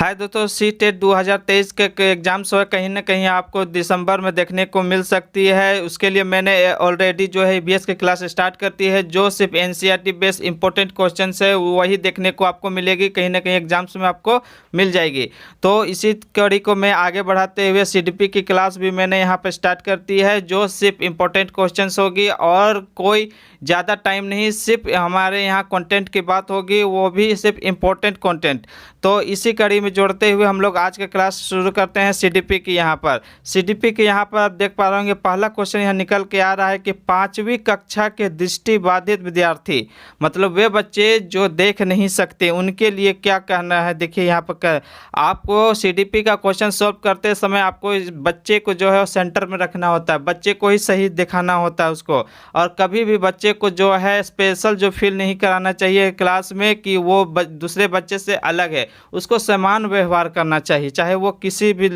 हाय दोस्तों, C TET 2023 के exams हो कहीं ना कहीं आपको दिसंबर में देखने को मिल सकती है। उसके लिए मैंने ऑलरेडी जो है ईवीएस की क्लास स्टार्ट करती है, जो सिर्फ एनसीईआरटी बेस्ड इंपॉर्टेंट क्वेश्चंस है वही देखने को आपको मिलेगी, कहीं ना कहीं एग्जाम्स में आपको मिल जाएगी। तो इसी कड़ी को मैं आगे बढ़ाते हुए सीडीपी की क्लास भी मैंने यहाँ पर स्टार्ट करती है, जो सिर्फ इंपॉर्टेंट क्वेश्चंस होगी और कोई ज़्यादा टाइम नहीं, सिर्फ हमारे यहाँ कंटेंट की बात होगी, वो भी सिर्फ इम्पोर्टेंट कंटेंट। तो इसी कड़ी में जोड़ते हुए हम लोग आज का क्लास शुरू करते हैं सीडीपी की। यहाँ पर सीडीपी के यहाँ पर आप देख पा रहे होंगे, पहला क्वेश्चन यहाँ निकल के आ रहा है कि 5वीं कक्षा के दृष्टिबाधित विद्यार्थी, मतलब वे बच्चे जो देख नहीं सकते, उनके लिए क्या कहना है। देखिए यहाँ पर आपको सीडीपी का क्वेश्चन सॉल्व करते समय आपको इस बच्चे को जो है सेंटर में रखना होता है, बच्चे को ही सही दिखाना होता है उसको, और कभी भी बच्चे को जो है स्पेशल जो फील नहीं कराना चाहिए क्लास में कि वो दूसरे बच्चे से अलग है। उसको समान व्यवहार करना चाहिए, चाहे वो किसी भी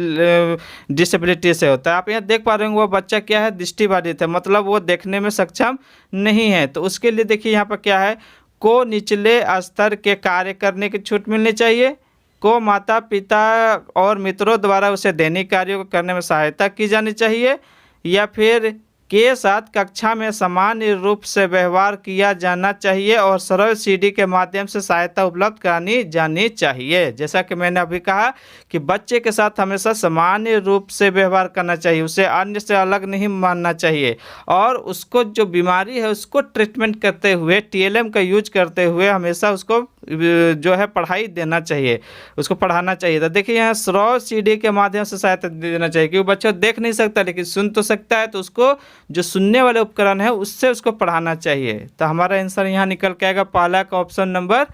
डिसेबिलिटी से होता है। आप यहाँ देख पा रहे होंगे वो बच्चा क्या है, दृष्टिबाधित है, मतलब वो देखने में सक्षम नहीं है। तो उसके लिए देखिए यहाँ पर क्या है, को निचले स्तर के कार्य करने की छूट मिलनी चाहिए, को माता पिता और मित्रों द्वारा उसे दैनिक कार्यों को करने में सहायता की जानी चाहिए, या फिर के साथ कक्षा में सामान्य रूप से व्यवहार किया जाना चाहिए और सरल सीडी के माध्यम से सहायता उपलब्ध करानी जानी चाहिए। जैसा कि मैंने अभी कहा कि बच्चे के साथ हमेशा सामान्य रूप से व्यवहार करना चाहिए, उसे अन्य से अलग नहीं मानना चाहिए, और उसको जो बीमारी है उसको ट्रीटमेंट करते हुए टीएलएम का यूज करते हुए हमेशा उसको जो है पढ़ाई देना चाहिए, उसको पढ़ाना चाहिए। तो देखिए यहाँ श्रव्य सीडी के माध्यम से सहायता देना चाहिए, क्योंकि बच्चा देख नहीं सकता लेकिन सुन तो सकता है, तो उसको जो सुनने वाले उपकरण है उससे उसको पढ़ाना चाहिए। तो हमारा आंसर यहाँ निकल के आएगा पहला का ऑप्शन नंबर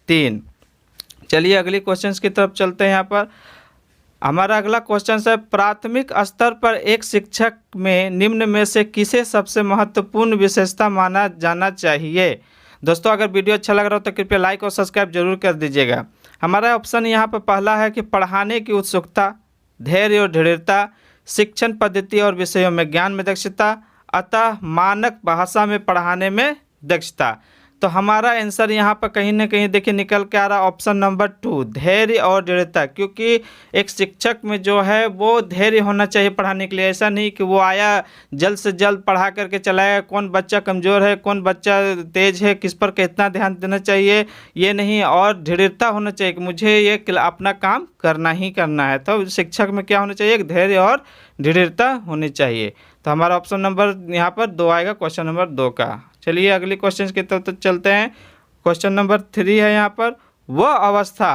3। चलिए अगली क्वेश्चन की तरफ चलते हैं। यहाँ पर हमारा अगला क्वेश्चन है, प्राथमिक स्तर पर एक शिक्षक में निम्न में से किसे सबसे महत्वपूर्ण विशेषता माना जाना चाहिए। दोस्तों अगर वीडियो अच्छा लग रहा हो तो कृपया लाइक और सब्सक्राइब जरूर कर दीजिएगा। हमारा ऑप्शन यहाँ पर पहला है कि पढ़ाने की उत्सुकता, धैर्य और दृढ़ता, शिक्षण पद्धति और विषयों में ज्ञान में दक्षता, अतः मानक भाषा में पढ़ाने में दक्षता। तो हमारा आंसर यहाँ पर कहीं ना कहीं देखिए निकल के आ रहा ऑप्शन नंबर 2, धैर्य और दृढ़ता। क्योंकि एक शिक्षक में जो है वो धैर्य होना चाहिए पढ़ाने के लिए, ऐसा नहीं कि वो आया जल्द से जल्द पढ़ा करके चलाया, कौन बच्चा कमज़ोर है कौन बच्चा तेज है, किस पर कितना ध्यान देना चाहिए ये नहीं, और दृढ़ता होना चाहिए कि मुझे ये अपना काम करना ही करना है। तो शिक्षक में क्या होना चाहिए, एक धैर्य और दृढ़ता होनी चाहिए। तो हमारा ऑप्शन नंबर यहाँ पर 2 आएगा, क्वेश्चन नंबर 2 का। चलिए अगली क्वेश्चन की तरफ चलते हैं। क्वेश्चन नंबर 3 है यहाँ पर, वह अवस्था।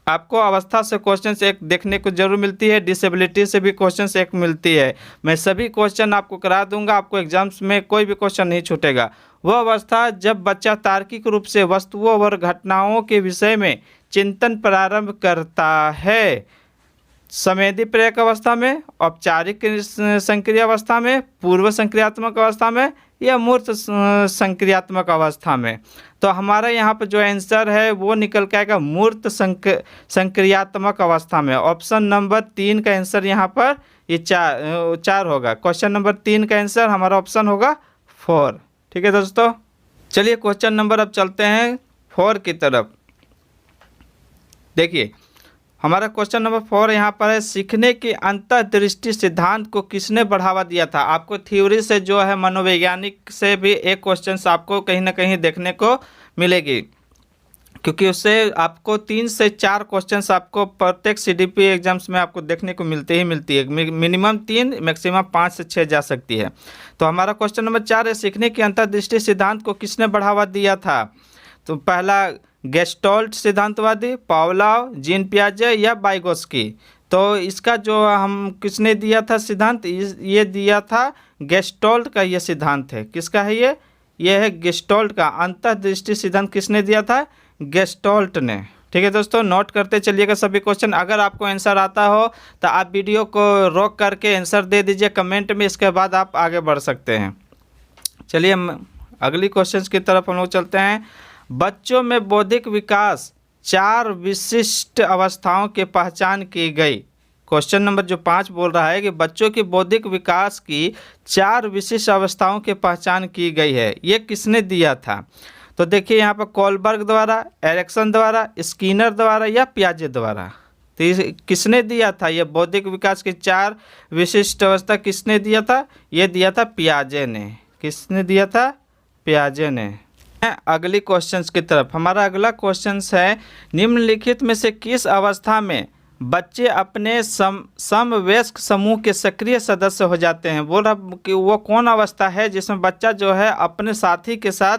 आपको अवस्था से क्वेश्चन एक देखने को जरूर मिलती है, डिसेबिलिटी से भी क्वेश्चन एक मिलती है। मैं सभी क्वेश्चन आपको करा दूंगा, आपको एग्जाम्स में कोई भी क्वेश्चन नहीं छूटेगा। वह अवस्था जब बच्चा तार्किक रूप से वस्तुओं और घटनाओं के विषय में चिंतन प्रारंभ करता है, संवेदी प्रेरक अवस्था में, औपचारिक संक्रिय अवस्था में, पूर्व संक्रियात्मक अवस्था में, या मूर्त संक्रियात्मक अवस्था में। तो हमारा यहाँ पर जो आंसर है वो निकल के आएगा मूर्त संक्रियात्मक अवस्था में। ऑप्शन नंबर 3 का आंसर यहाँ पर ये 4 होगा। क्वेश्चन नंबर 3 का आंसर हमारा ऑप्शन होगा 4। ठीक है दोस्तों, चलिए क्वेश्चन नंबर अब चलते हैं 4 की तरफ। देखिए हमारा क्वेश्चन नंबर 4 यहाँ पर है, सीखने की अंतर्दृष्टि सिद्धांत को किसने बढ़ावा दिया था। आपको थ्योरी से जो है मनोवैज्ञानिक से भी एक क्वेश्चन आपको कहीं ना कहीं देखने को मिलेगी, क्योंकि उससे आपको 3 से 4 क्वेश्चन आपको प्रत्येक सीडीपी एग्जाम्स में आपको देखने को मिलती है। मिनिमम 3 मैक्सिमम 5 से 6 जा सकती है। तो हमारा क्वेश्चन नंबर 4 है, सीखने की अंतर्दृष्टि सिद्धांत को किसने बढ़ावा दिया था। तो पहला गेस्टोल्ट सिद्धांतवादी, पावलोव, जीन पियाजे या वाइगोत्स्की। तो इसका जो हम किसने दिया था सिद्धांत, ये दिया था गेस्टोल्ट का। ये सिद्धांत है किसका है, ये है गेस्टोल्ट का। अंतर्दृष्टि सिद्धांत किसने दिया था, गेस्टोल्ट ने। ठीक है दोस्तों, नोट करते चलिएगा सभी क्वेश्चन। अगर आपको आंसर आता हो तो आप वीडियो को रोक करके आंसर दे दीजिए कमेंट में, इसके बाद आप आगे बढ़ सकते हैं। चलिए अगली क्वेश्चन की तरफ हम लोग चलते हैं। बच्चों में बौद्धिक विकास 4 विशिष्ट अवस्थाओं की पहचान की गई। क्वेश्चन नंबर जो 5 बोल रहा है कि बच्चों की बौद्धिक विकास की 4 विशिष्ट अवस्थाओं की पहचान की गई है, ये किसने दिया था। तो देखिए यहाँ पर कोलबर्ग द्वारा, एरिक्सन द्वारा, स्किनर द्वारा या पियाजे द्वारा। तो किसने दिया था ये बौद्धिक विकास की 4 विशिष्ट अवस्था किसने दिया था? ये दिया था पियाजे ने। किसने दिया था? पियाजे ने। अगली क्वेश्चंस की तरफ। हमारा अगला क्वेश्चंस है, निम्नलिखित में से किस अवस्था में बच्चे अपने समवयस्क समूह के सक्रिय सदस्य हो जाते हैं? बोल रहा कि वो कौन अवस्था है जिसमें बच्चा जो है अपने साथी के साथ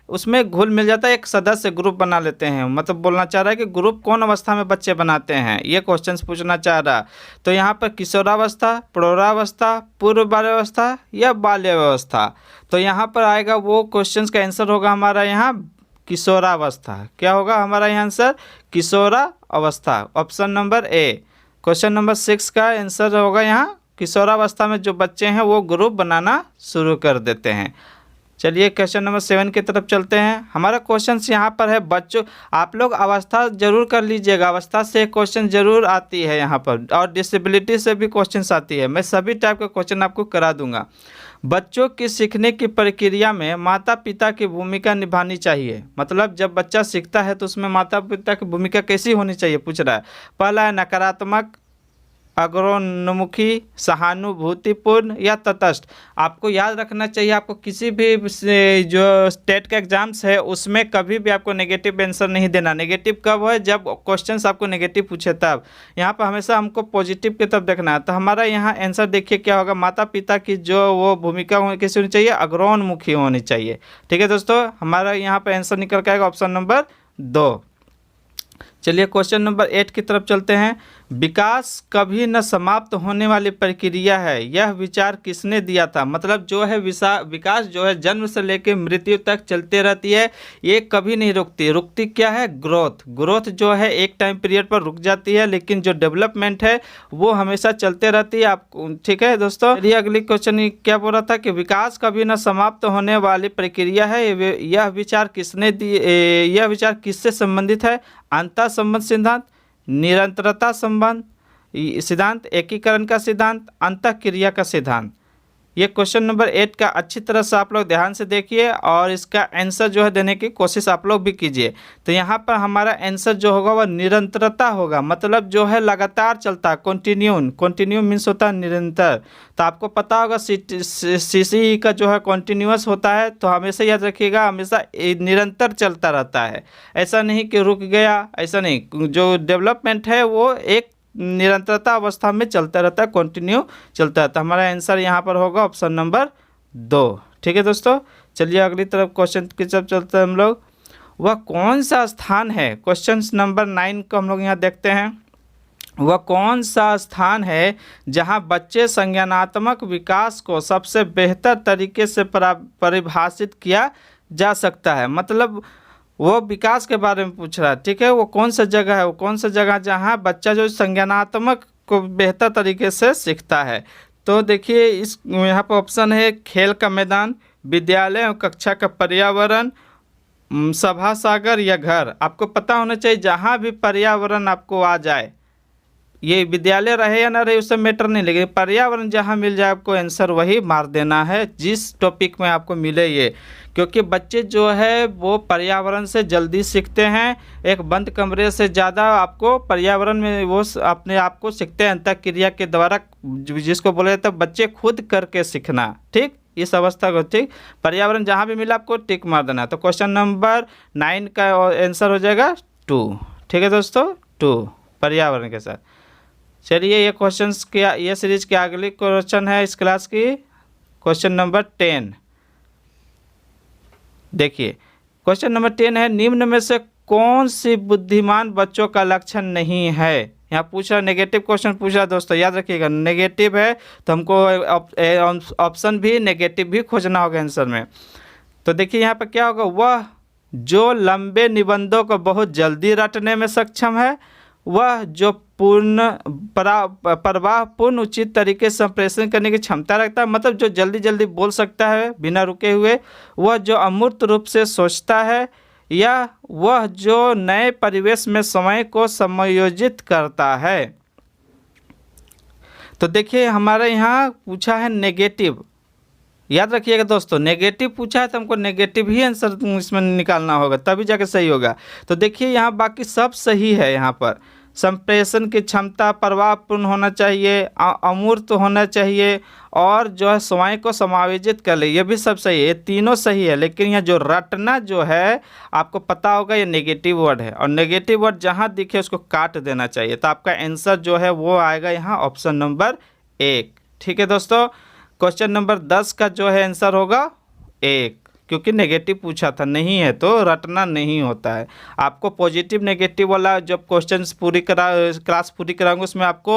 उसमें घुल मिल जाता है, एक सदस्य ग्रुप बना लेते हैं। मतलब बोलना चाह रहा है कि ग्रुप कौन अवस्था में बच्चे बनाते हैं, ये क्वेश्चन पूछना चाह रहा। तो यहाँ पर किशोरावस्था, प्रौढ़ावस्था, पूर्व बाल्यावस्था या बाल्यावस्था। तो यहाँ पर आएगा वो क्वेश्चन का आंसर होगा हमारा यहाँ किशोरावस्था। क्या होगा हमारा यहाँ आंसर? किशोरावस्था। Option number A. Question number 6 का आंसर होगा यहाँ किशोरावस्था में जो बच्चे हैं वो ग्रुप बनाना शुरू कर देते हैं। चलिए क्वेश्चन नंबर 7 की तरफ चलते हैं। हमारा क्वेश्चन यहाँ पर है बच्चों, आप लोग अवस्था जरूर कर लीजिएगा, अवस्था से क्वेश्चन जरूर आती है यहाँ पर, और डिसेबिलिटी से भी क्वेश्चन आती है। मैं सभी टाइप के क्वेश्चन आपको करा दूंगा। बच्चों की सीखने की प्रक्रिया में माता पिता की भूमिका निभानी चाहिए। मतलब जब बच्चा सीखता है तो उसमें माता पिता की भूमिका कैसी होनी चाहिए पूछ रहा है। पहला है नकारात्मक, अग्रोन्मुखी, सहानुभूतिपूर्ण या तटस्थ। आपको याद रखना चाहिए, आपको किसी भी जो स्टेट का एग्जाम्स है उसमें कभी भी आपको नेगेटिव आंसर नहीं देना। नेगेटिव कब है? जब क्वेश्चंस आपको नेगेटिव पूछे तब। यहाँ पर हमेशा हमको पॉजिटिव की तरफ देखना है। तो हमारा यहाँ आंसर देखिए क्या होगा, माता पिता की जो वो भूमिका कैसी होनी चाहिए? अग्रोन्मुखी होनी चाहिए। ठीक है दोस्तों, हमारा यहाँ पर आंसर निकल के आएगा ऑप्शन नंबर 2। चलिए क्वेश्चन नंबर 8 की तरफ चलते हैं। विकास कभी न समाप्त होने वाली प्रक्रिया है, यह विचार किसने दिया था? मतलब जो है विकास जो है जन्म से लेकर मृत्यु तक चलते रहती है, ये कभी नहीं रुकती। रुकती क्या है? ग्रोथ जो है एक टाइम पीरियड पर रुक जाती है, लेकिन जो डेवलपमेंट है वो हमेशा चलते रहती है। आपको ठीक है दोस्तों। चलिए अगली क्वेश्चन क्या बोल रहा था कि विकास कभी न समाप्त होने वाली प्रक्रिया है, यह विचार किसने दिए? यह विचार किससे संबंधित है? अंतः संबंध सिद्धांत, निरंतरता संबंध सिद्धांत, एकीकरण का सिद्धांत, अंतःक्रिया का सिद्धांत। ये क्वेश्चन नंबर 8 का अच्छी तरह से आप लोग ध्यान से देखिए और इसका आंसर जो है देने की कोशिश आप लोग भी कीजिए। तो यहाँ पर हमारा आंसर जो होगा वह निरंतरता होगा। मतलब जो है लगातार चलता है, कंटिन्यू मीन्स होता है निरंतर। तो आपको पता होगा सीसी का जो है कॉन्टिन्यूअस होता है, तो हमेशा याद रखिएगा, हमेशा निरंतर चलता रहता है। ऐसा नहीं कि रुक गया, ऐसा नहीं। जो डेवलपमेंट है वो एक निरंतरता अवस्था में चलता रहता है, कंटिन्यू चलता रहता है। हमारा आंसर यहाँ पर होगा ऑप्शन नंबर 2। ठीक है दोस्तों, चलिए अगली तरफ क्वेश्चन की तरफ चलते हैं हम लोग। वह कौन सा स्थान है? क्वेश्चन नंबर 9 को हम लोग यहाँ देखते हैं। वह कौन सा स्थान है जहाँ बच्चे संज्ञानात्मक विकास को सबसे बेहतर तरीके से परिभाषित किया जा सकता है? मतलब वो विकास के बारे में पूछ रहा है। ठीक है, वो कौन सा जगह है? वो कौन सा जगह जहाँ बच्चा जो संज्ञानात्मक को बेहतर तरीके से सीखता है? तो देखिए इस यहाँ पर ऑप्शन है खेल का मैदान, विद्यालय और कक्षा का पर्यावरण, सभा सागर या घर। आपको पता होना चाहिए जहाँ भी पर्यावरण आपको आ जाए, ये विद्यालय रहे या ना रहे उससे मैटर नहीं, लेकिन पर्यावरण जहाँ मिल जाए आपको आंसर वही मार देना है जिस टॉपिक में आपको मिले ये। क्योंकि बच्चे जो है वो पर्यावरण से जल्दी सीखते हैं, एक बंद कमरे से ज़्यादा आपको पर्यावरण में वो अपने आप को सीखते हैं अंतःक्रिया के द्वारा, जिसको बोला जाता है बच्चे खुद करके सीखना। ठीक, इस अवस्था को ठीक पर्यावरण जहाँ भी मिला आपको टिक मार देना। तो क्वेश्चन नंबर 9 का आंसर हो जाएगा 2। ठीक है दोस्तों, 2 पर्यावरण के साथ। चलिए ये क्वेश्चंस के ये सीरीज के अगली क्वेश्चन है इस क्लास की, क्वेश्चन नंबर 10। देखिए क्वेश्चन नंबर 10 है, निम्न में से कौन सी बुद्धिमान बच्चों का लक्षण नहीं है? यहाँ पूछा नेगेटिव क्वेश्चन पूछा दोस्तों, याद रखिएगा नेगेटिव है तो हमको ऑप्शन भी नेगेटिव भी खोजना होगा आंसर में। तो देखिए यहाँ पर क्या होगा, वह जो लंबे निबंधों को बहुत जल्दी रटने में सक्षम है, वह जो प्रवाहपूर्ण उचित तरीके से संप्रेषण करने की क्षमता रखता है, मतलब जो जल्दी जल्दी बोल सकता है बिना रुके हुए, वह जो अमूर्त रूप से सोचता है, या वह जो नए परिवेश में समय को समायोजित करता है। तो देखिए हमारे यहाँ पूछा है नेगेटिव, याद रखिएगा दोस्तों नेगेटिव पूछा है तो हमको नेगेटिव ही आंसर इसमें निकालना होगा तभी जाके सही होगा। तो देखिए यहाँ बाकी सब सही है, यहाँ पर संप्रेषण की क्षमता प्रभावपूर्ण होना चाहिए, अमूर्त होना चाहिए, और जो है स्वयं को समायोजित कर ले, ये भी सब सही है, ये तीनों सही है। लेकिन यह जो रटना जो है आपको पता होगा ये नेगेटिव वर्ड है, और नेगेटिव वर्ड जहाँ दिखे उसको काट देना चाहिए। तो आपका आंसर जो है वो आएगा यहाँ ऑप्शन नंबर 1। ठीक है दोस्तों, क्वेश्चन नंबर 10 का जो है आंसर होगा 1, क्योंकि नेगेटिव पूछा था, नहीं है तो रटना नहीं होता है। आपको पॉजिटिव नेगेटिव वाला जब क्वेश्चंस क्लास पूरी कराऊंगा उसमें आपको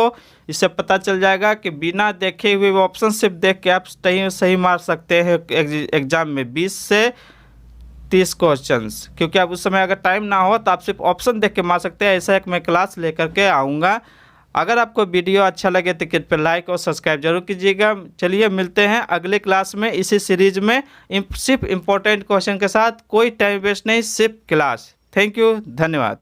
इससे पता चल जाएगा कि बिना देखे हुए ऑप्शन सिर्फ देख के आप सही मार सकते हैं एग्जाम में 20 से 30 क्वेश्चंस, क्योंकि अब उस समय अगर टाइम ना हो तो आप सिर्फ ऑप्शन देख के मार सकते हैं। ऐसा एक मैं क्लास लेकर के आऊँगा। अगर आपको वीडियो अच्छा लगे तो कृपया लाइक और सब्सक्राइब जरूर कीजिएगा। चलिए मिलते हैं अगले क्लास में इसी सीरीज में सिर्फ इम्पोर्टेंट क्वेश्चन के साथ। कोई टाइम वेस्ट नहीं, सिर्फ क्लास। थैंक यू, धन्यवाद।